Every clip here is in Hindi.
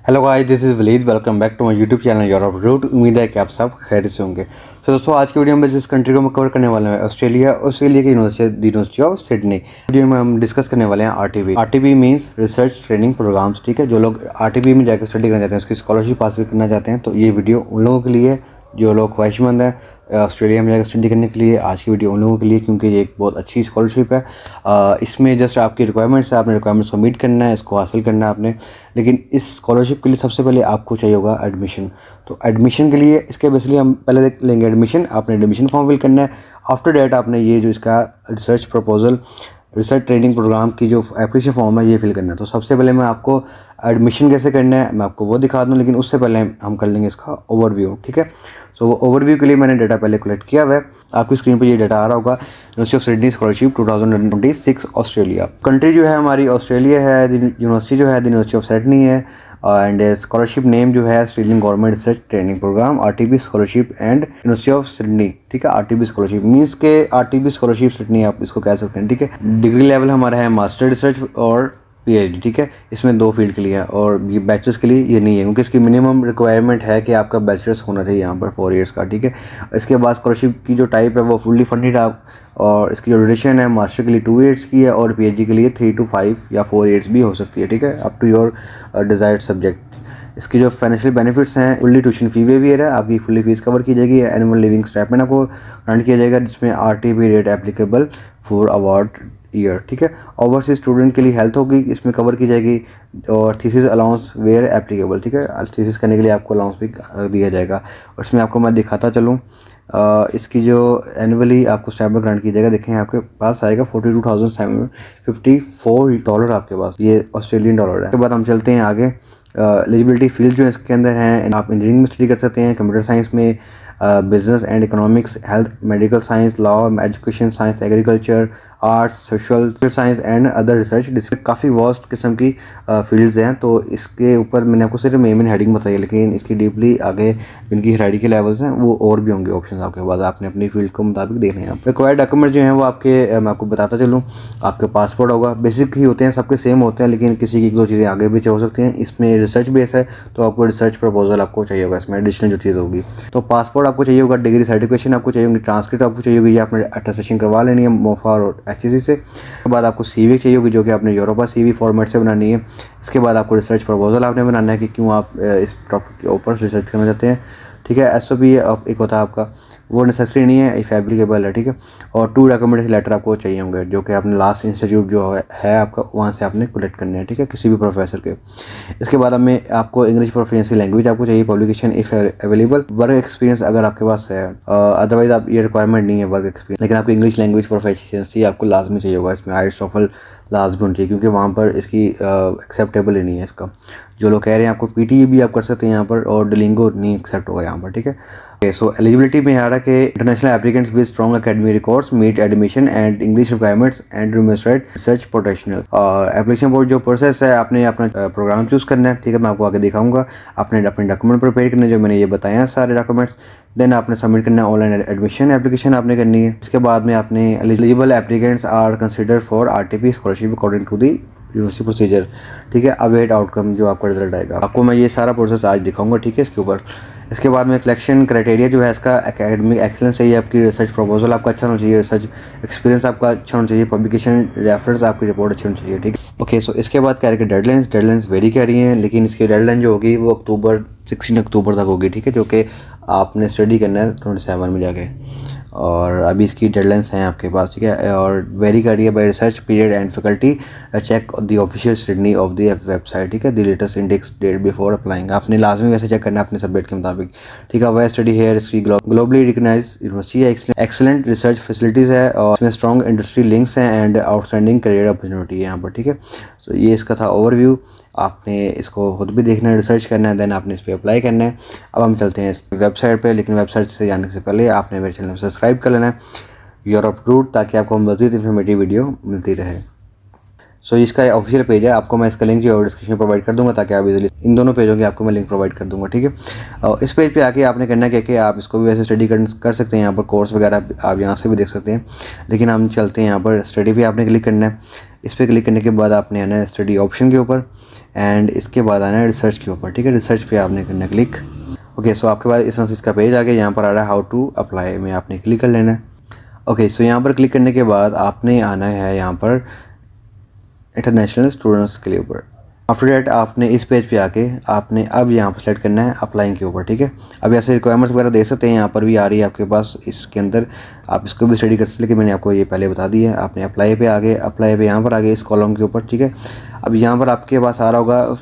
Hello guys, this is Waleed. Welcome back to my YouTube channel Europe route. उम्मीद है कि आप सब खैरियत से होंगे। तो दोस्तों, आज की वीडियो में जिस कंट्री को हम कवर करने वाले हैं ऑस्ट्रेलिया की यूनिवर्सिटी ऑफ सिडनी। वीडियो में हम डिस्कस करने वाले हैं RTP. RTP means research training programs. ठीक है, जो लोग आरटीपी में जाकर स्टडी करना चाहते हैं, उसकी स्कॉलरशिप हासिल करना चाहते हैं, तो ये वीडियो उन लोगों के लिए जो लोग ख्वाहिशमंद हैं ऑस्ट्रेलिया में जाकर स्टडी करने के लिए। आज की वीडियो उन लोगों के लिए, क्योंकि ये एक बहुत अच्छी स्कॉलरशिप है। इसमें जस्ट आपकी रिक्वायरमेंट्स है, आपने रिक्वायरमेंट्स को मीट करना है, इसको हासिल करना है आपने। लेकिन इस स्कॉलरशिप के लिए सबसे पहले आपको चाहिए होगा एडमिशन। तो एडमिशन के लिए इसके बेसिकली हम पहले देख लेंगे एडमिशन। आपने एडमिशन फॉर्म फिल करना है। आफ्टर डेट आपने ये जो इसका research proposal, research training program की जो एप्लीकेशन फॉर्म है, ये फिल करना है। तो सबसे पहले मैं आपको एडमिशन कैसे करना है मैं आपको वो दिखा दूँ, लेकिन उससे पहले हम कर लेंगे इसका ओवरव्यू। ठीक है, सो वो ओवरव्यू के लिए मैंने डाटा पहले कलेक्ट किया हुआ है। आपकी स्क्रीन पर ये डाटा आ रहा होगा। University of Sydney scholarship 2026 Australia. Country जो है हमारी ऑस्ट्रेलिया है। यूनिवर्सिटी जो है यूनिवर्सिटी ऑफ सिडनी है। एंड स्कॉलरशिप नेम जो है Australian government research training program RTP scholarship and University of Sydney. ठीक है, आरटीपी स्कॉलरशिप मीन्स के आरटीपी स्कॉलरशिप सिडनी आप इसको कह सकते हैं। ठीक है, डिग्री लेवल हमारा है मास्टर रिसर्च और पीएचडी। ठीक है, इसमें दो फील्ड के लिए है, और ये बैचलर्स के लिए ये नहीं है, क्योंकि इसकी मिनिमम रिक्वायरमेंट है कि आपका बैचलर्स होना चाहिए यहाँ पर 4 ईयर्स का। ठीक है, इसके बाद स्कॉलरशिप की जो टाइप है वो फुल्ली फंडेड आप, और इसकी जो ड्यूरेशन है मास्टर के लिए 2 ईयर्स की है, और पीएचडी के लिए 3 to 5 या 4 ईयर्स भी हो सकती है। ठीक है, up to your desired subject. इसकी जो फाइनेंशियल बेनिफिट्स हैं, फुल्ली ट्यूशन फी वेवियर है, आपकी फुल्ली फीस कवर की जाएगी। एनुअल लिविंग स्टाइपेंड आपको ग्रांट किया जाएगा, जिसमें RTP rate applicable for award year. ठीक है, ओवरसीज स्टूडेंट के लिए हेल्थ होगी, इसमें कवर की जाएगी, और थीसिस अलाउंस वेयर एप्लीकेबल। ठीक है, थीसिस करने के लिए आपको अलाउंस भी दिया जाएगा। और इसमें आपको मैं दिखाता चलूँ, इसकी जो एनुअली आपको स्टाइपेंड ग्रांट की जाएगा, देखें आपके पास आएगा $42,754 आपके पास, ये ऑस्ट्रेलियन डॉलर है। उसके बाद हम चलते हैं आगे। एलिजिबिलिटी फील्ड जो इसके अंदर हैं, आप इंजीनियरिंग में स्टडी कर सकते हैं, कंप्यूटर साइंस में, business and economics, health, medical science, law, education science, agriculture, arts, social science and other research. जिसमें काफ़ी वास्ट किस्म की फील्ड्स हैं। तो इसके ऊपर मैंने आपको सिर्फ मेन हेडिंग बताई है, लेकिन इसकी डीपली आगे इनकी हेराडी के लेवल्स हैं वो और भी होंगे ऑप्शन आपके पास, आपने अपनी फील्ड के मुताबिक देखने हैं। रिक्वायर्ड डॉक्यूमेंट जो हैं वो आपके, मैं आपको बताता चलूँ, आपके पासपोर्ट होगा। बेसिक ही होते हैं, सबके सेम होते हैं, लेकिन किसी की एक दो चीज़ें आगे भी हो सकती हैं। इसमें रिसर्च बेस है, तो आपको रिसर्च प्रपोजल आपको चाहिए होगा, इसमें एडिशनल जो चीज़ होगी। तो पासपोर्ट आपको चाहिए होगा, डिग्री सर्टिफिकेशन आपको चाहिए होगी, ट्रांसक्रिप्ट आपको चाहिए होगी, या आपने अटेस्टेशन करवा लेनी है मोफा और एचईसी से। उसके बाद आपको सीवी चाहिए होगी, जो कि आपने यूरोपा सीवी फॉर्मेट से बनानी है। इसके बाद आपको रिसर्च प्रपोजल आपने बनाना है कि क्यों आप इस टॉपिक के ऊपर रिसर्च करना चाहते हैं। ठीक है, एसओपी एक होता है आपका, वो नेसेसरी नहीं है, इफ एप्लीकेबल है। ठीक है, और 2 रिकमेंडेशन लेटर आपको चाहिए होंगे, जो कि आपने लास्ट इंस्टीट्यूट जो है आपका, वहाँ से आपने कलेक्ट करने हैं। ठीक है, किसी भी प्रोफेसर के। इसके बाद हमें आपको इंग्लिश प्रोफिशिएंसी लैंग्वेज आपको चाहिए, publication if available, work experience अगर आपके पास है, अदरवाइज आप ये रिक्वायरमेंट नहीं है वर्क एक्सपीरियंस, लेकिन आपको इंग्लिश लैंग्वेज प्रोफिशिएंसी आपको लाजमी चाहिए होगा। इसमें आइल्स टोफल लाजमी होनी चाहिए, क्योंकि वहाँ पर इसकी एक्सेप्टेबल ही नहीं है इसका। जो लोग कह रहे हैं आपको पीटीई भी आप कर सकते हैं यहाँ पर, और डुओलिंगो नहीं एक्सेप्ट होगा यहाँ पर। ठीक है, सो एलिजिबिलिटी में आ रहा है कि international applicants with strong academic records meet admission and English requirements and demonstrate research potential. और एप्लीकेशन फॉर जो प्रोसेस है, आपने अपना प्रोग्राम चूज़ करना है। ठीक है, मैं आपको आगे दिखाऊंगा। आपने अपने डॉक्यूमेंट प्रिपेयर करने, जो मैंने ये बताए हैं सारे डॉक्यूमेंट्स। देन आपने सबमिट करना है, ऑनलाइन एडमिशन एप्लीकेशन आपने करनी है। इसके बाद में आपने eligible applicants are consider for RTP scholarship according to the university procedure. ठीक है, अवेट आउटकम जो आपका रिजल्ट आएगा, आपको मैं ये सारा प्रोसेस आज दिखाऊंगा। ठीक है, इसके ऊपर इसके बाद में सिलेक्शन क्राइटेरिया जो है इसका, एकेडमिक एक्सेलेंस चाहिए, आपकी रिसर्च प्रपोजल आपका अच्छा होना चाहिए, रिसर्च एक्सपीरियंस आपका अच्छा होना चाहिए, पब्लिकेशन रेफरेंस आपकी रिपोर्ट अच्छी होनी चाहिए। ठीक है, ओके। सो इसके बाद क्या है कि डेडलाइंस वेरी कर रही हैं, लेकिन इसकी डेडलाइन जो होगी वो 16 अक्टूबर तक होगी। ठीक है, जो कि आपने स्टडी करना है 27 में जाके, और अभी इसकी डेडलाइंस हैं आपके पास। ठीक है, और वेरी कर रही है by research period and faculty check the official Sydney of the website. ठीक है, the latest index date before applying, आपने लाजमी वैसे चेक करना है अपने सब्जेक्ट के मुताबिक। ठीक है, वह स्टडी है, इसकी ग्लोबली रिकग्नाइज यूनिवर्सिटी है, एक्सेलेंट रिसर्च फैसिलिटीज़ है, और इसमें स्ट्रॉन्ग इंडस्ट्री लिंक्स हैं एंड आउटस्टैंडिंग करियर अपॉर्चुनिटी है यहाँ पर। ठीक है, सो ये इसका था ओवरव्यू। आपने इसको खुद भी देखना है, रिसर्च करना है, देन आपने इस पर अप्लाई करना है। अब हम चलते हैं इस वेबसाइट पे, लेकिन वेबसाइट से जाने से पहले आपने मेरे चैनल को सब्सक्राइब कर लेना है यूरोप रूट, ताकि आपको मज़ीद इन्फॉर्मेटिव वीडियो मिलती रहे। सो इसका ऑफिशियल पेज है, आपको मैं इसका लिंक जो है डिस्क्रिप्शन में प्रोवाइड कर दूंगा, ताकि आप इजीली इन दोनों पेजों के आपको मैं लिंक प्रोवाइड कर दूंगा। ठीक है, और इस पेज पे आके आपने करना क्या कि आप इसको भी वैसे स्टडी कर सकते हैं, यहाँ पर कोर्स वगैरह आप यहाँ से भी देख सकते हैं। लेकिन हम चलते हैं यहाँ पर स्टडी पे आपने क्लिक करना है। इस पर क्लिक करने के बाद आपने आना है स्टडी ऑप्शन के ऊपर। एंड इसके बाद आना है रिसर्च के ऊपर, ठीक है। रिसर्च पे आपने करना है क्लिक। ओके सो आपके पास इस तरह से इसका पेज आ गया, यहाँ पर आ रहा है हाउ टू अप्लाई में आपने क्लिक कर लेना है। ओके सो यहाँ पर क्लिक करने के बाद आपने आना है यहाँ पर इंटरनेशनल स्टूडेंट्स के लिए ऊपर। आफ्टर डेट आपने इस पेज पे आके आपने अब यहाँ पर सेलेक्ट करना है अप्लाइंग के ऊपर, ठीक है। अब ऐसे रिक्वायरमेंट्स वगैरह देख सकते हैं, यहाँ पर भी आ रही है आपके पास, इसके अंदर आप इसको भी स्टडी कर सकते हैं, लेकिन मैंने आपको ये पहले बता दी है। आपने अप्लाई पे आगे, अप्लाई पे यहाँ पर आगे इस कॉलम के ऊपर, ठीक है। अब यहाँ पर आपके पास आ रहा होगा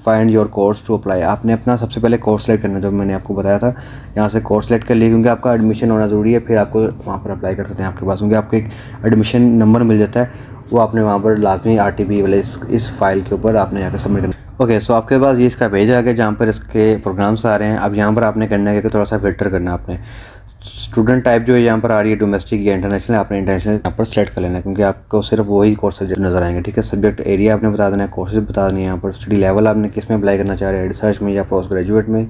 find your course to apply. आपने अपना सबसे पहले कोर्स सेलेक्ट करना है, जो मैंने आपको बताया था। यहाँ से कोर्स सेलेक्ट कर लिया, क्योंकि आपका एडमिशन होना ज़रूरी है, फिर आपको वहाँ पर अप्लाई कर सकते हैं आपके पास, क्योंकि आपको एक एडमिशन नंबर मिल जाता है, वो आपने वहाँ पर लाजमी RTP वाले इस फाइल के ऊपर आपने जाकर सबमिट करना। ओके सो आपके पास ये इसका पेज आ गया जहाँ पर इसके प्रोग्राम्स आ रहे हैं। अब यहाँ पर आपने करना है कि थोड़ा सा फिल्टर करना है आपने। स्टूडेंट टाइप जो है यहाँ पर आ रही है डोमेस्टिक या इंटरनेशनल, आपने इंटरनेशनल यहाँ पर सेलेक्ट कर लेना है, क्योंकि आपको सिर्फ वही कोर्सेज नजर आएंगे, ठीक है। सब्जेक्ट एरिया आपने बता देना है, कोर्सेज बता देनी है यहाँ पर। स्टडी लेवल आपने किस में अप्लाई करना चाह रहे हैं, रिसर्च में या पोस्ट ग्रेजुएट में।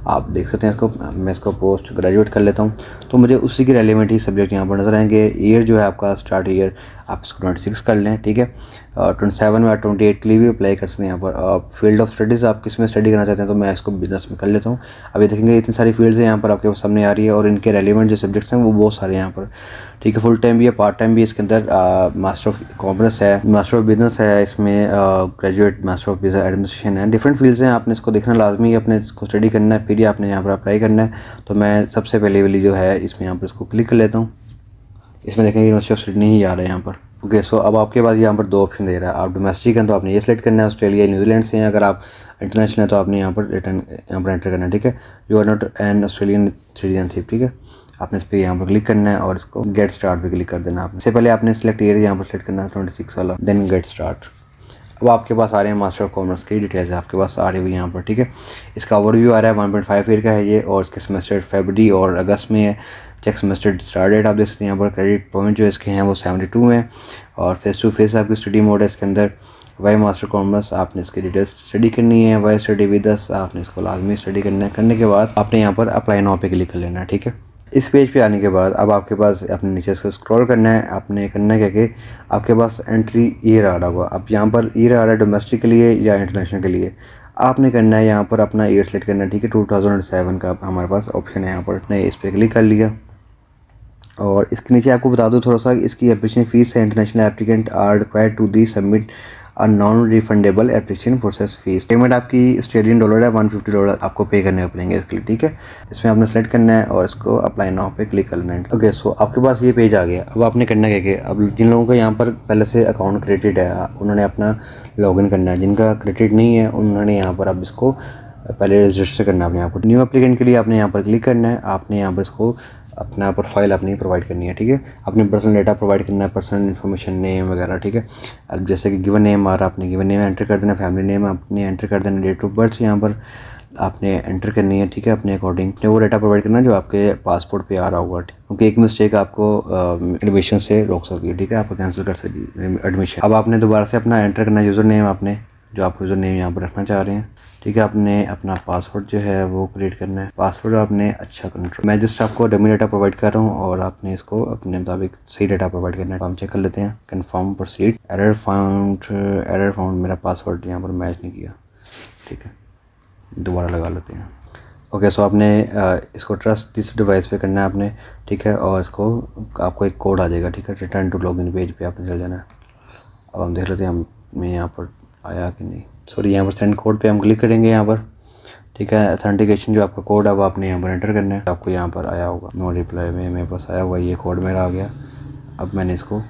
आप देख सकते हैं इसको, मैं इसको पोस्ट ग्रेजुएट कर लेता हूँ, तो मुझे उसी के रेलिवेंट ही सब्जेक्ट यहाँ पर नजर आएंगे। ईयर जो है आपका स्टार्ट ईयर आप इसको 26 कर लें, ठीक है। 27 या 28 के लिए भी अप्लाई कर सकते हैं यहाँ पर। फील्ड ऑफ स्टडीज़ आप किस में स्टडी करना चाहते हैं, तो मैं इसको बिजनेस में कर लेता हूँ। अभी देखेंगे इतनी सारी फील्ड्स हैं यहाँ पर आपके सामने आ रही है, और इनके रेलिवेंट जो सब्जेक्ट्स हैं वो बहुत सारे हैं यहाँ पर, ठीक है। फुल टाइम भी है, पार्ट टाइम भी, इसके अंदर मास्टर ऑफ कॉमर्स है, मास्टर ऑफ बिजनेस है, इसमें graduate master of business administration है, डिफरेंट फील्ड्स हैं। आपने इसको देखना लाजमी है, अपने इसको स्टडी करना है, फिर ही आपने यहाँ पर अप्लाई करना है। तो मैं सबसे पहले वाली जो है इसमें यहाँ पर इसको क्लिक कर लेता हूँ। इसमें देखेंगे यूनिवर्सिटी ऑफ सिडनी ही आ रहा है यहाँ पर। ओके सो अब आपके पास यहाँ पर दो ऑप्शन दे रहा है। आप डोमेस्टिक हैं तो आपने ये सिलेक्ट करना है, ऑस्ट्रेलिया न्यूजीलैंड से हैं। अगर आप इंटरनेशनल है तो आपने यहाँ पर एंटर करना है, ठीक है। You are not an Australian citizenship, ठीक है। आपने इस पर यहाँ पर क्लिक करना है और इसको गेट स्टार्ट पे क्लिक कर देना है। इससे पहले आपने सिलेक्ट एरिया यहाँ पर सिलेक्ट करना है 26 वाला, देन गेट स्टार्ट। अब आपके पास आ रहे हैं मास्टर ऑफ कॉमर्स की डिटेल्स आपके पास आ रही हुई यहाँ पर, ठीक है। इसका ओवरव्यू आ रहा है 1.5 ईयर का है ये, और इसके सेमेस्टर फरवरी और अगस्त में है। चेक सेमेस्टर स्टार्ट डेट आप देख सकते हैं यहाँ पर। क्रेडिट पॉइंट जो इसके हैं वो 72 हैं, और फेस टू फेस आपकी स्टडी मोड है इसके अंदर। वाई मास्टर कॉमर्स आपने इसकी डिटेल्स स्टडी करनी है। वाई स्टडी विद अस आपने इसको लाजमी स्टडी करना है। करने के बाद आपने यहाँ पर अप्लाई नाउ पे क्लिक कर लेना है, ठीक है। इस पेज पे आने के बाद अब आपके पास अपने नीचे से स्क्रॉल करना है। आपने करना है कि आपके पास एंट्री ईयर आ रहा होगा। अब यहाँ पर ईयर आ रहा है डोमेस्टिक के लिए या इंटरनेशनल के लिए। आपने करना है यहाँ पर अपना ईयर सेलेक्ट करना है, ठीक है। 2007 का हमारे पास ऑप्शन है यहाँ पर। आपने इस पर क्लिक कर लिया, और इसके नीचे आपको बता दूं थोड़ा सा, इसकी एप्लीकेशन फीस है। International applicant are required to the submit a non refundable application process fees. Payment आपकी ऑस्ट्रेलियन डॉलर है, $150 आपको पे करने पड़ेंगे इसके लिए, ठीक है। इसमें आपने सेलेक्ट करना है और इसको अप्लाई नाउ पे क्लिक करना है। ओके सो आपके पास ये पेज आ गया। अब आपने करना क्या कि अब जिन लोगों का यहाँ पर पहले से अकाउंट क्रिएटेड है उन्होंने अपना लॉगिन करना है। जिनका क्रिएटेड नहीं है उन्होंने यहाँ पर अब इसको पहले रजिस्टर करना है अपने आप को। न्यू एप्लीकेंट के लिए आपने यहाँ पर क्लिक करना है। आपने यहाँ पर इसको अपना प्रोफाइल अपनी प्रोवाइड करनी है, ठीक है। अपने पर्सनल डेटा प्रोवाइड करना है, पर्सनल इन्फॉर्मेशन, नेम वगैरह, ठीक है। अब जैसे कि गिवन नेम आ रहा है, आपने गिवन नेम एंटर कर देना, फैमिली नेम आपने एंटर कर देना, डेट ऑफ बर्थ यहाँ पर आपने एंटर करनी है, ठीक है। अपने अकॉर्डिंग अपने वो डेटा प्रोवाइड करना जो आपके पासपोर्ट पे आ रहा होगा, क्योंकि एक मिस्टेक आपको एडमिशन से रोक सकती है, ठीक है। आपको कैंसिल कर सकती है एडमिशन। अब आपने दोबारा से अपना एंटर करना यूज़र नेम, आपने जो आप यूज़र नेम यहाँ पर रखना चाह रहे हैं, ठीक है। आपने अपना पासवर्ड जो है वो क्रिएट करना है। पासवर्ड आपने अच्छा कंट्रोल, मैं जस्ट आपको डमी डाटा प्रोवाइड कर रहा हूँ और आपने इसको अपने मुताबिक सही डाटा प्रोवाइड करना है। हम चेक कर लेते हैं। Confirm proceed. एरर फाउंड मेरा पासवर्ड यहाँ पर मैच नहीं किया, ठीक है। दोबारा लगा लेते हैं। ओके सो आपने इसको ट्रस्ट दिस डिवाइस पे करना है आपने, ठीक है। और इसको आपको एक कोड आ जाएगा, ठीक है। रिटर्न टू लॉगिन पेज पे आपने चल जाना है। अब हम देख लेते हैं हमें यहाँ पर आया कि नहीं। सॉरी, यहाँ पर सेंड कोड पे हम क्लिक करेंगे यहाँ पर, ठीक है। अथेंटिकेशन जो आपका कोड है वो आपने यहाँ पर एंटर करना है। आपको यहाँ पर आया होगा नो रिप्लाई में मेरे पास आया हुआ, ये कोड मेरा आ गया। अब मैंने इसको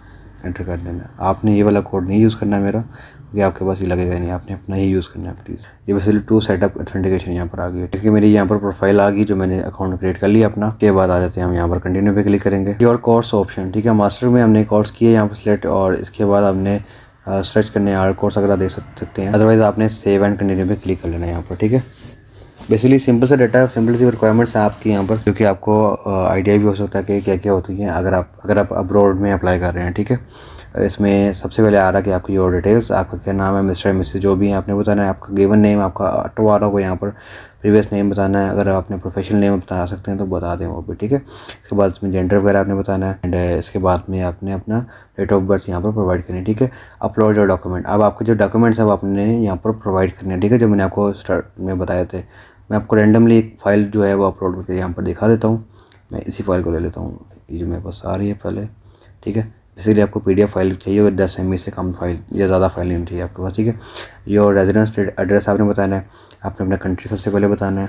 एंटर कर देना है। आपने ये वाला कोड नहीं यूज़ करना है मेरा, क्योंकि आपके पास ये लगेगा नहीं, आपने अपना ही यूज़ करना है प्लीज़। ये बेसिकली टू सेटअप अथेंटिकेशन यहाँ पर आ गई है, ठीक है। मेरी यहाँ पर प्रोफाइल आ गई जो मैंने अकाउंट क्रिएट कर लिया अपना। के बाद आ जाते हैं हम यहाँ पर कंटिन्यू पे क्लिक करेंगे। योर कोर्स ऑप्शन, ठीक है। मास्टर में हमने कोर्स किए यहाँ पर सिलेक्ट, और इसके बाद हमने सर्च करने आर कोर्स अगर आप देख सकते हैं। अदरवाइज़ आपने सेव एंड कंटिन्यू पे क्लिक कर लेना है यहाँ पर, ठीक है। बेसिकली सिंपल सा डाटा, सिंपल सी रिक्वायरमेंट्स हैं आपकी यहाँ पर, क्योंकि आपको आइडिया भी हो सकता है कि क्या क्या होती है अगर आप अब्रॉड में अप्लाई कर रहे हैं, ठीक है। इसमें सबसे पहले आ रहा है कि आपकी योर डिटेल्स, आपका क्या नाम है, मिस्टर मिसेस जो भी है आपने बताना है। आपका गिवन नेम आपका ऑटो आ रहा होगा यहाँ पर। प्रीवियस नेम बताना है, अगर आपने प्रोफेशनल नेम बता सकते हैं तो बता दें वो भी, ठीक है। इसके बाद इसमें जेंडर वगैरह आपने बताना है एंड इसके बाद में आपने अपना डेट ऑफ बर्थ यहाँ पर प्रोवाइड करनी है, ठीक है। अपलोड योर डॉक्यूमेंट, अब आपके जो डॉक्यूमेंट्स है वो आपने यहाँ पर प्रोवाइड करने हैं, ठीक है, जो मैंने आपको स्टार्ट में बताए थे। मैं आपको रैंडमली एक फ़ाइल जो है वो अपलोड करके यहाँ पर दिखा देता हूँ। मैं इसी फाइल को ले लेता हूँ, ये जो मेरे पास आ रही है पहले, ठीक है। इसीलिए आपको PDF फाइल चाहिए होगी 10 MB से कम फाइल या ज़्यादा फाइल नहीं चाहिए आपके पास, ठीक है। योर रेजिडेंस एड्रेस आपने बताना है, आपने अपना कंट्री सबसे पहले बताना है,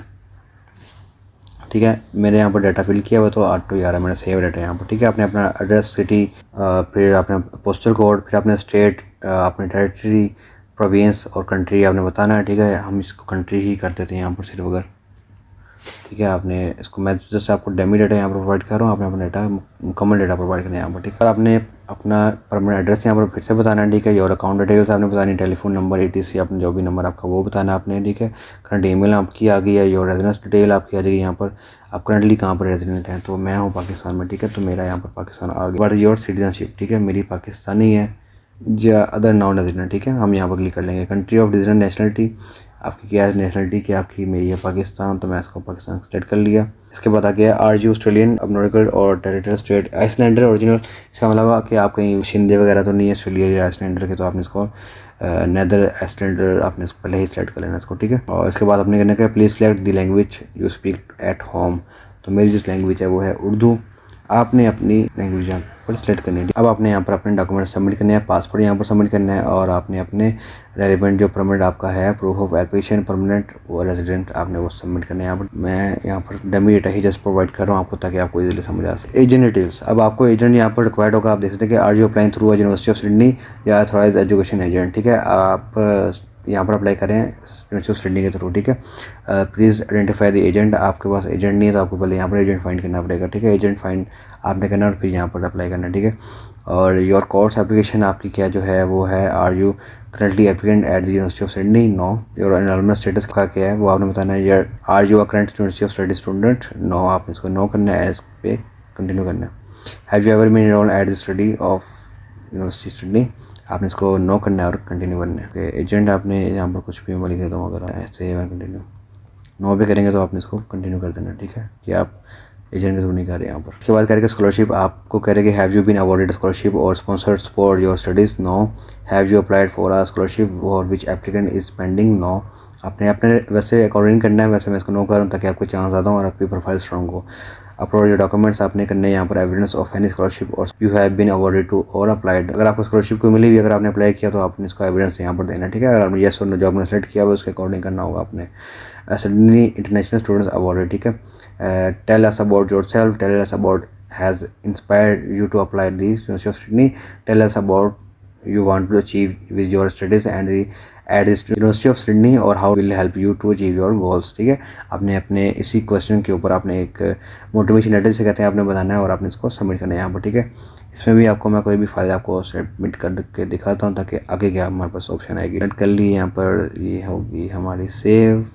ठीक है। मेरे यहाँ पर डाटा फिल किया हुआ तो 8/2/11 मैंने सेव डाटा यहाँ पर, ठीक है। आपने अपना एड्रेस, सिटी, फिर आपने पोस्टल कोड, फिर आपने स्टेट, अपने टेरिटरी, प्रोविंस और कंट्री आपने बताना है, ठीक है। हम इसको कंट्री ही कर देते हैं यहाँ पर सिर्फ अगर, ठीक है। आपने इसको, मैं जैसे आपको डेमी डाटा यहाँ पर प्रोवाइड कर रहा हूँ, आपने अपना डाटा मुकम्मल डाटा प्रोवाइड करना है यहाँ पर, ठीक है। आपने अपना परमानेंट एड्रेस यहाँ पर फिर से बताना है, ठीक है। योर अकाउंट डिटेल्स आपने बतानी है, टेलीफोन नंबर, ETC, आपने जो भी नंबर आपका वो बताना है आपने, ठीक है। करंट ईमेल आपकी आ गई है, योर रेजिडेंस डिटेल आपकी आ जाएगी यहाँ पर, आप करंटली कहाँ पर रेजिडेंट हैं, तो मैं हूँ पाकिस्तान में, ठीक है। तो मेरा यहाँ पर पाकिस्तान आ गया। बट योर सिटीजनशिप, ठीक है, मेरी पाकिस्तानी है या अदर नॉन रेजिडेंट, ठीक है, हम यहाँ पर क्लिक कर लेंगे। कंट्री ऑफ रेजिडेंट, नेशनलिटी आपकी क्या है, नेशनलिटी क्या आपकी, मेरी है पाकिस्तान, तो मैं इसको पाकिस्तान सेलेक्ट कर लिया। इसके बाद आ गया आर यू ऑस्ट्रेलियन, अपनोडिकल और टेरिटरी स्टेट, आइसलैंडर ओरिजिनल। इसका मतलब कि आप कहीं शिंदे वगैरह तो नहीं है ऑस्ट्रेलिया या आइसलैंडर के, तो आपने इसको नेदर आइसलैंडर आपने इसको पहले ही सेलेक्ट कर लेना इसको, ठीक है। और इसके बाद आपने करना क्या, please select the language you speak at home, तो मेरी जिस लैंग्वेज है वो है उर्दू, आपने अपनी लैंग्वेज यहाँ पर सेलेक्ट करनी है। अब आपने यहाँ पर अपने डॉक्यूमेंट सबमिट करने हैं, पासपोर्ट यहाँ पर सबमिट करना है और आपने अपने रेलिवेंट जो परमिट आपका है, प्रूफ ऑफ एप्लीकेशन, परमानेंट और रेजिडेंट, आपने वो सबमिट करना है यहाँ पर। मैं यहाँ पर डमी डेटा ही जस्ट प्रोवाइड कर रहा हूँ आपको ताकि आपको इजीली समझ आ सके। एजेंट डिटेल्स, अब आपको एजेंट यहाँ पर रिक्वायर्ड होगा, आप देख सकते हैं कि are you applying through University of Sydney या अथॉराइज एजुकेशन एजेंट, ठीक है। आप यहाँ पर अप्लाई करें यूनिवर्सिटी ऑफ सिडनी के थ्रू, ठीक है। प्लीज़ आइडेंटिफाई द एजेंट, आपके पास एजेंट नहीं है तो आपको पहले यहाँ पर एजेंट फाइंड करना पड़ेगा, ठीक है। एजेंट फाइंड आपने करना और फिर यहाँ पर अप्लाई करना, ठीक है। और योर कोर्स एप्लीकेशन आपकी क्या जो है वो है, are you currently applicant at the University of Sydney, no. Your enrolment status का क्या है वो आपने बताना है, यार are you a current University of study student, no, आपने इसको नो करना है, इस पे कंटिन्यू करना है। Have you ever been enrolled at the study of university Sydney, आपने इसको नो करना है और कंटिन्यू करना है। एजेंट आपने यहाँ पर कुछ भी मैं लिख देता हूँ, अगर ऐसे कंटिन्यू नो भी करेंगे तो आपने इसको कंटिन्यू कर देना, ठीक है, कि आप एजेंट के थ्रू नहीं कर रहे यहाँ पर। उसके बाद करेंगे स्कॉलरशिप, आपको कह रहे कि have you been awarded scholarship or sponsored for your studies, no. Have you applied for a scholarship or which applicant is pending, no. आपने अपने वैसे अकॉर्डिंग करना है, वैसे मैं इसको नो कर रहा हूँ ताकि आपको चांस ज़्यादा हो और आपकी प्रोफाइल स्ट्रॉन्ग हो। अपलोड योर डॉक्यूमेंट्स आपने करने हैं यहाँ पर, evidence of any scholarship or you have been awarded to or applied, अगर आपको स्कॉलरशिप को मिली हुई, अगर आपने अप्लाई किया तो आपने इसको एविडेंस यहाँ पर देना, ठीक है। अगर आपने येस और नो जो आपने सेलेक्ट किया हुआ उसके अकॉर्डिंग करना होगा आपने। सिडनी इंटरनेशनल स्टूडेंट्स अवॉर्डेड, ठीक है। Tell us about yourself, tell us about has inspired you to apply this University of Sydney, tell us about you want to achieve with your studies and at this University of Sydney or how will help you to achieve your goals, ठीक है। आपने अपने इसी क्वेश्चन के ऊपर आपने एक मोटिवेशन लेटर से कहते हैं आपने बताना है और आपने इसको सबमिट करना है यहाँ पर, ठीक है। इसमें भी आपको मैं कोई भी फाइल आपको सबमिट करके दिखाता हूँ ताकि आगे क्या हमारे पास ऑप्शन आएगी। कर ली यहाँ पर, ये होगी हमारी save.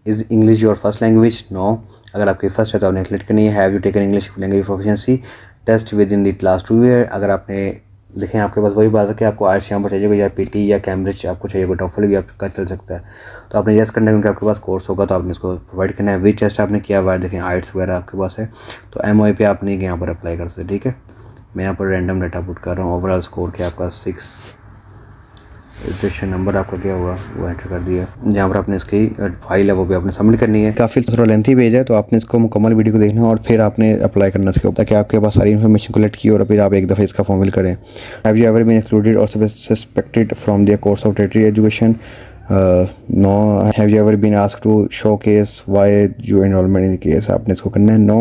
Is English your first language, no. अगर आपकी फर्स्ट है तो आपने क्लिक करनी है। Have you taken English language proficiency test within the last 2 year, अगर आपने देखें आपके पास वही बात है कि आपको आर्ट्स यहाँ पर चाहिए या PT या कैम्ब्रिज आपको चाहिए, कोई टॉफल भी आपका चल सकता है, तो आपने यस करना है क्योंकि आपके पास कोर्स होगा तो आपने इसको प्रोवाइड करना है। विच टेस्ट आपने किया हुआ है, देखें आर्ट्स वगैरह आपके पास है तो MOE पे आप नहीं यहाँ पर अप्लाई कर सकते, ठीक है। मैं यहाँ पर रैंडम डाटा पुट कर रहा हूँ। ओवरऑल स्कोर क्या आपका 6, रजिस्ट्रेशन नंबर आपका क्या हुआ वो एंटर कर दिया। जहाँ पर आपने इसकी फाइल है वो भी आपने सबमिट करनी है। काफ़ी थोड़ा लेंथी पेज है तो आपने इसको मुकम्मल वीडियो को देखना है और फिर आपने अप्लाई करना इसके ऊपर ताकि आपके पास सारी इन्फॉर्मेशन कलेक्ट की और फिर आप एक दफ़ा इसका फॉर्म फिल करें। Have you ever been excluded or suspected from the course of territory education, no. Have you ever been asked to show case why you enrolment in case, आपने इसको करना है, no.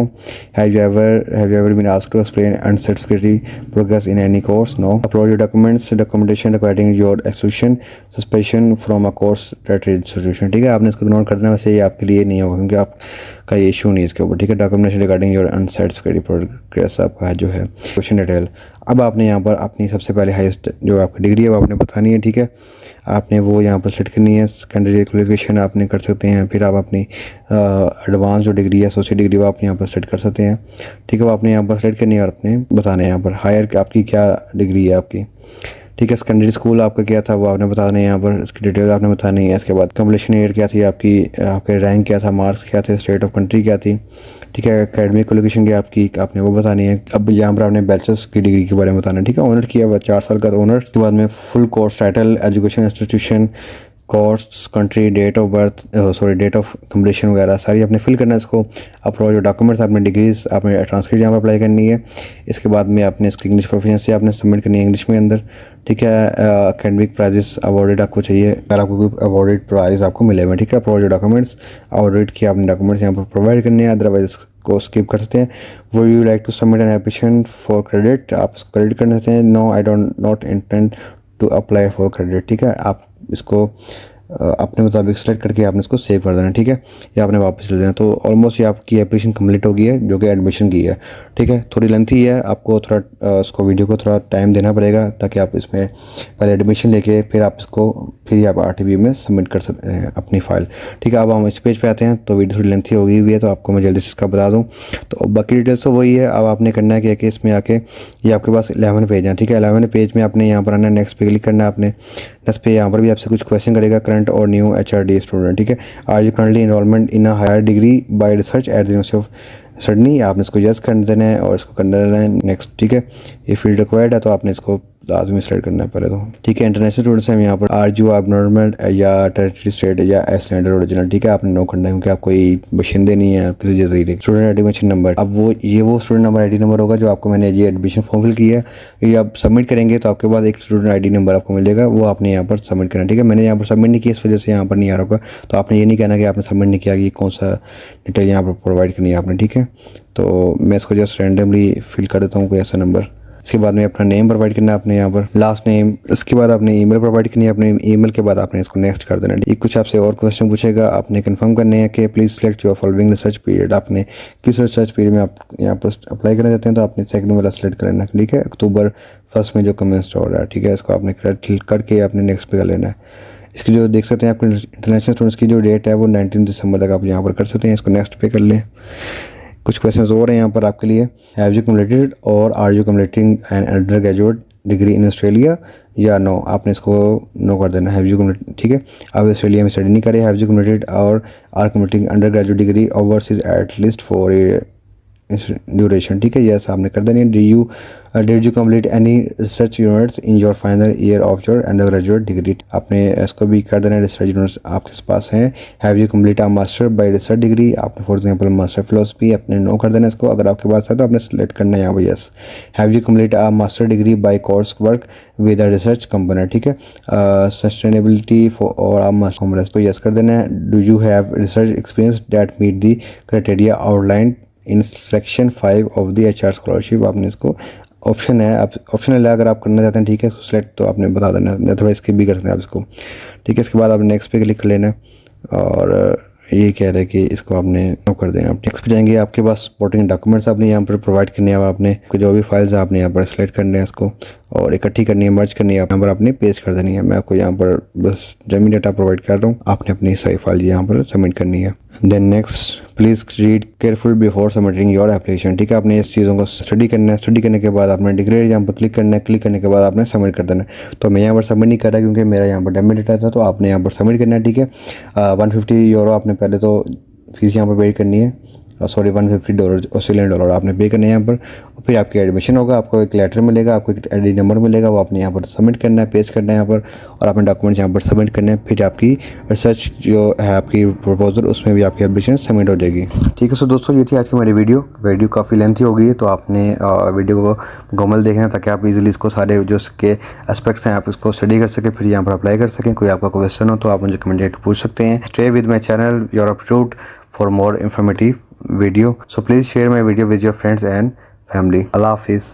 Have you ever been asked to explain unsatisfactorily progress in any course, no. Upload your documents documentation regarding your exclusion suspension from a course territory institution, ठीक है। आपने इसको इग्नोर करना है, वैसे ये आपके लिए नहीं होगा क्योंकि आपका ये इशू नहीं है इसके ऊपर, ठीक है। डॉक्यूमेंटेशन रिगार्डिंग योर अनसर्टिफिकेटली प्रोग्रेस आपका जो है क्वेश्चन डिटेल। अब आपने यहाँ पर अपनी सबसे पहले हाईएस्ट जो आपकी डिग्री है वो आपने बतानी है, ठीक है। आपने वो यहाँ पर सेट करनी है। सेकेंडरी क्वालिफिकेशन आपने कर सकते हैं, फिर आप अपनी एडवांस जो डिग्री है एसोसिएट डिग्री वो आप यहाँ पर सेट कर सकते हैं, ठीक है। वो आपने यहाँ पर सेट करनी है और अपने बताना है यहाँ पर हायर आपकी क्या डिग्री है आपकी, ठीक है। सेकेंडरी स्कूल आपका क्या था वो आपने बताना है यहाँ पर, इसकी डिटेल आपने बतानी है। इसके बाद कंप्लीशन ईयर क्या थी आपकी, आपके रैंक क्या था, मार्क्स क्या थे, स्टेट ऑफ कंट्री क्या थी, ठीक है। एकेडमिक क्वालिफिकेशन क्या आपकी, आपने वो बतानी है। अब यहाँ पर आपने बैचलर्स की डिग्री के बारे में बताना है, ठीक है। ऑनर किया हुआ 4 साल का ऑनर, उसके बाद में full course title, education institution, course, country, date of birth, date of completion वगैरह सारी आपने फिल करना है इसको। अपना जो डॉक्यूमेंट्स आपने डिग्रीज आपने ट्रांसक्रिप्ट यहाँ पर अप्लाई करनी है। इसके बाद में आपने इसकी इंग्लिश प्रोफिशिएंसी आपने सबमिट करनी है इंग्लिश में अंदर, ठीक है। एकेडमिक प्राइजेस अवॉर्डेड आपको चाहिए, अगर आपको कोई अवॉर्डेड प्राइज़ आपको मिलेगा, ठीक है। अपना जो डॉक्यूमेंट्स अवॉर्डेड किया आपने डॉक्यूमेंट्स यहाँ पर प्रोवाइड करने हैं, अदरवाइज को स्किप कर सकते हैं। Would you like to submit an application for credit, आप इसको क्रेडिट कर सकते हैं। No I don't not intend to apply for credit, ठीक है। आप इसको अपने मुताबिक सेलेक्ट करके आपने इसको सेव कर देना, ठीक है। या आपने वापस ले देना। तो ऑलमोस्ट ये आपकी एप्लीकेशन कंप्लीट हो गई है जो कि एडमिशन की है, ठीक है। थोड़ी लेंथी है, आपको थोड़ा उसको वीडियो को थोड़ा टाइम देना पड़ेगा ताकि आप इसमें पहले एडमिशन लेके फिर आप इसको फिर आप RTB में सबमिट कर सकते हैं अपनी फ़ाइल, ठीक है। अब हम इस पेज पे आते हैं तो वीडियो थोड़ी लेंथी हो गई हुई है तो आपको मैं जल्दी से इसका बता दूँ। तो बाकी डिटेल्स तो वही है। अब आपने करना है कि इसमें आके ये आपके पास 11 पेज हैं, ठीक है। 11 पेज में आपने यहाँ पर आना है, नेक्स्ट पे क्लिक करना है आपने। नेक्स्ट पे यहाँ पर भी आपसे कुछ क्वेश्चन करेगा, करंट और न्यू HRD स्टूडेंट, ठीक है। Are you currently enrolment in a higher degree by research at the University of Sydney, आपने इसको यस कर देना है और इसको करना रहना है नेक्स्ट, ठीक है। ये फील्ड रिक्वायर्ड है तो आपने इसको लाजमी सेलेक्ट करना है पहले तो, ठीक है। इंटरनेशनल स्टूडेंट्स हैं यहाँ पर, आर यू अब नॉर्मल या टेरिटरी स्टेट या स्टैंडर्ड ओरिजिनल, ठीक है। आपने नो करना है क्योंकि आप कोई बशिंदे नहीं है किसी जजीरे। स्टूडेंट एडमिशन नंबर, अब वो स्टूडेंट नंबर ID नंबर होगा जो आपको मैंने ये एडमिशन फॉर्म फिल किया है, ये आप सबमिट करेंगे तो आपके पास एक स्टूडेंट ID नंबर आपको मिल जाएगा, वो आपने यहाँ पर सबमिट करना है, ठीक है। मैंने यहाँ पर सबमिट नहीं किया इस वजह से यहाँ पर नहीं आ रहा होगा, तो आपने ये नहीं कहना कि आपने सबमिट नहीं किया कि कौन सा डिटेल यहाँ पर प्रोवाइड करनी है आपने, ठीक है। तो मैं इसको जस्ट रैंडमली फिल कर देता हूँ कोई ऐसा नंबर। इसके बाद में अपना नेम प्रोवाइड करना है आपने यहाँ पर, लास्ट नेम। इसके बाद आपने ईमेल प्रोवाइड करनी है, अपने ईमेल के बाद आपने इसको नेक्स्ट कर देना है। ये कुछ आपसे और क्वेश्चन पूछेगा, आपने कंफर्म करने हैं कि please select your following research period, आपने किस रिसर्च पीरियड में आप यहाँ पर अप्लाई करना चाहते हैं तो आपने सेकंड वाला सेलेक्ट करना है, ठीक है। अक्टूबर 1 में जो कमेंस हो रहा है, ठीक है। इसको आपने क्लिक करके आपने नेक्स्ट पे कर लेना है। इसकी जो देख सकते हैं आपके इंटरनेशनल स्टूडेंट्स की जो डेट है वो 19 दिसंबर तक आप यहाँ पर कर सकते हैं। इसको नेक्स्ट पे कर लें। कुछ क्वेश्चंस और हैं यहाँ पर आपके लिए, have you completed or are you completing an undergraduate degree in Australia या नो, आपने इसको नो कर देना, हैव यू कम्प्लीट, ठीक है। आप ऑस्ट्रेलिया में स्टडी नहीं करें, have you completed or are completing undergraduate degree overseas at least for duration, ठीक है। यस आपने कर देनी है। Did you complete any research units in your final year of your undergraduate degree, आपने इसको भी कर देना है। रिसर्च यूनिट्स आपके पास हैं। Have you complete a master bye research degree, आपने फॉर एग्जांपल मास्टर फिलोसफी अपने नो कर देना इसको, अगर आपके पास है तो आपने सेलेक्ट करना है यहाँ पर yes. Have you complete a master degree by course work with a research component, ठीक है। सस्टेनेबिलिटी फॉर और आप मास्टर को यस कर देना है। Do you have research experience that meet the criteria outline in section 5 of the HR scholarship, आपने इसको ऑप्शन है, आप ऑप्शनल है अगर आप करना चाहते हैं, ठीक है। इसको सेलेक्ट तो आपने बता देना, अदरवाइज स्किप भी कर सकते हैं आप इसको, ठीक है। इसके बाद आपने नेक्स्ट पे क्लिक कर लेना और ये कह रहा है कि इसको आपने नो कर दें। आप नेक्स्ट पे जाएंगे, आपके पास सपोर्टिंग डॉक्यूमेंट्स आपने यहाँ पर प्रोवाइड करने हैं, आपने जो भी फाइल्स आपने यहाँ पर सेलेक्ट करने हैं इसको और इकट्ठी करनी है, मर्ज करनी है, यहाँ पर आपने पेस्ट कर देनी है। मैं आपको यहाँ पर बस जमीन डाटा प्रोवाइड कर रहा हूँ, आपने अपनी सही फाइल यहाँ पर सबमिट करनी है। Then next, please read careful before submitting your application, ठीक है। आपने इस चीज़ों को स्टडी करना है, स्टडी करने के बाद आपने डिक्लेयर यहाँ पर क्लिक करना है, क्लिक करने के बाद आपने सबमिट कर देना है। तो मैं यहाँ पर सबमिट नहीं कर रहा क्योंकि मेरा यहाँ पर डेमो डेटा था, तो आपने यहाँ पर सबमिट करना है, ठीक है। 150 यूरो आपने पहले तो फीस यहाँ पर पे करनी है, $150 ऑस्ट्रेलियन डॉलर आपने पे करने हैं यहाँ पर, और फिर आपकी एडमिशन होगा, आपको एक लेटर मिलेगा, आपको एक ID नंबर मिलेगा, वो आपने यहाँ पर सबमिट करना है, पेस्ट करना है यहाँ पर और अपने डॉक्यूमेंट्स यहाँ पर सबमिट करने हैं। फिर आपकी रिसर्च जो है आपकी प्रपोजल उसमें भी आपकी एडमिशन सबमिट हो जाएगी, ठीक है। सो दोस्तों ये थी आज की मेरी वीडियो काफ़ी लेंथी हो गई है, तो आपने वीडियो को मुकम्मल देखना ताकि आप इजीली इसको सारे जो इसके एस्पेक्ट्स हैं आप इसको स्टडी कर सकें, फिर यहाँ पर अप्लाई कर सकें। कोई आपका क्वेश्चन हो तो आप मुझे कमेंट करके पूछ सकते हैं। Stay with my channel your update for more informative video, so please share my video with your friends and family. Allah Hafiz.